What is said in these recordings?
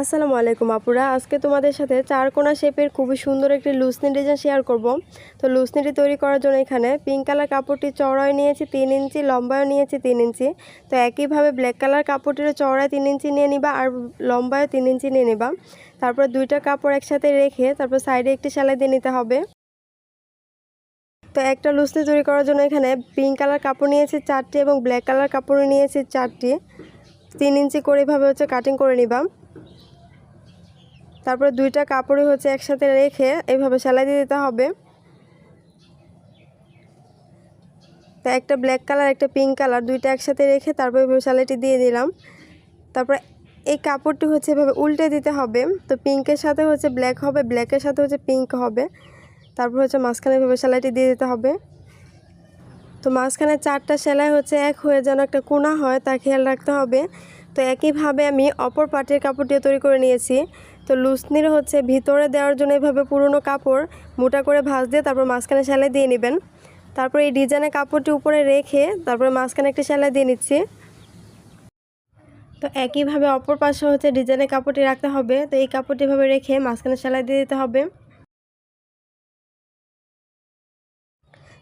আসসালামু আলাইকুম আপুরা, আজকে তোমাদের সাথে চার কোনা শেপের খুবই সুন্দর একটি লুসনি ডিজাইন শেয়ার করব। তো লুসনিটি তৈরি করার জন্য এখানে পিঙ্ক কালার কাপড়টি চওড়ায় নিয়েছি 3 ইঞ্চি, লম্বায়ও নিয়েছি 3 ইঞ্চি। তো একইভাবে ব্ল্যাক কালার কাপড়টিরও চওড়ায় 3 ইঞ্চি নিয়ে নিবা আর লম্বায়ও 3 ইঞ্চি নিয়ে নিবা। তারপর দুইটা কাপড় একসাথে রেখে তারপর সাইডে একটি সেলাই দিয়ে নিতে হবে। তো একটা লুসনি তৈরি করার জন্য এখানে পিঙ্ক কালার কাপড় নিয়েছি 4টি এবং ব্ল্যাক কালার কাপড় নিয়েছি 4টি। 3 ইঞ্চি করে এভাবে কাটিং করে নিবা। তারপরে দুইটা কাপড়ই একসাথে রেখে এইভাবে সেলাই দিয়ে দিতে হবে। তো একটা ব্ল্যাক কালার একটা পিঙ্ক কালার দুইটা একসাথে রেখে তারপর এইভাবে সেলাইটি দিয়ে দিলাম। তারপরে এই কাপড়টি এভাবে উল্টে দিতে হবে। তো পিঙ্কের সাথে ব্ল্যাক হবে, ব্ল্যাকের সাথে পিঙ্ক হবে। তারপর মাঝখানে এইভাবে সেলাইটি দিয়ে দিতে হবে। তো মাঝখানে 4টা সেলাই এক হয়ে যেন একটা কোনা হয় তা খেয়াল রাখতে হবে। তো একইভাবে আমি অপর পাটের কাপড়টিও তৈরি করে নিয়েছি। তো লুসনির ভিতরে দেওয়ার জন্য এভাবে পুরনো কাপড় মোটা করে ভাঁজ দিয়ে তারপর মাঝখানে সেলাই দিয়ে নেবেন। তারপর এই ডিজাইনের কাপড়টি উপরে রেখে তারপরে মাঝখানে একটি সেলাই দিয়ে নিচ্ছি। তো একইভাবে অপর পাশে ডিজাইনের কাপড়টি রাখতে হবে। তো এই কাপড়টি এভাবে রেখে মাঝখানে সেলাই দিয়ে দিতে হবে।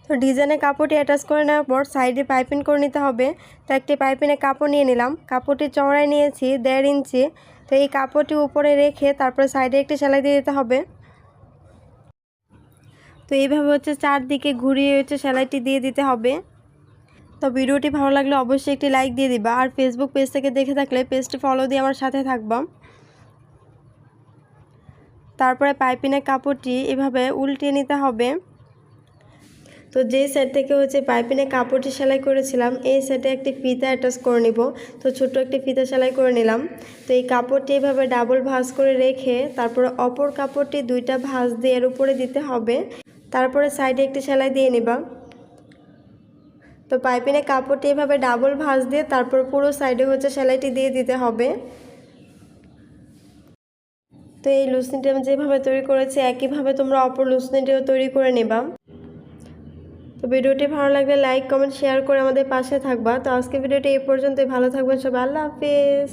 তো ডিজাইনের কাপড়টি অ্যাটাচ করে নেওয়ার পর সাইডে পাইপিং করে নিতে হবে। তো একটি পাইপিংয়ে কাপড় নিয়ে নিলাম, কাপড়টি চওড়ায় নিয়েছি 1.5 ইঞ্চি। তো এই কাপড়টি উপরে রেখে তারপরে সাইডে একটি সেলাই দিয়ে দিতে হবে। তো এইভাবে চারদিকে ঘুরিয়ে সেলাইটি দিয়ে দিতে হবে। তো ভিডিওটি ভালো লাগলে অবশ্যই একটি লাইক দিয়ে দিবা, আর ফেসবুক পেজ থেকে দেখে থাকলে পেজটি ফলো দিয়ে আমার সাথে থাকবা। তারপরে পাইপিংয়ের কাপড়টি এভাবে উল্টিয়ে নিতে হবে। তো যে সাইড থেকে পাইপিংয়ে কাপড়টি সেলাই করেছিলাম এই সাইডে একটি ফিতা অ্যাটাচ করে নিব। তো ছোট্ট একটি ফিতা সেলাই করে নিলাম। তো এই কাপড়টি এভাবে ডাবল ভাঁজ করে রেখে তারপরে অপর কাপড়টি দুইটা ভাঁজ দিয়ে এর উপরে দিতে হবে। তারপরে সাইডে একটি সেলাই দিয়ে নিবা। তো পাইপিংয়ে কাপড়টি এভাবে ডাবল ভাঁজ দিয়ে তারপর পুরো সাইডে সেলাইটি দিয়ে দিতে হবে। তো এই লুসনিটি আমি যেভাবে তৈরি করেছি একইভাবে তোমরা অপর লুসনিটিও তৈরি করে নেবা। তো ভিডিওটি ভালো লাগলে লাইক কমেন্ট শেয়ার করে আমাদের পাশে থাকবা। তো আজকে ভিডিওটি এই পর্যন্তই, ভালো থাকবেন সবাই, আল্লাহ হাফেজ।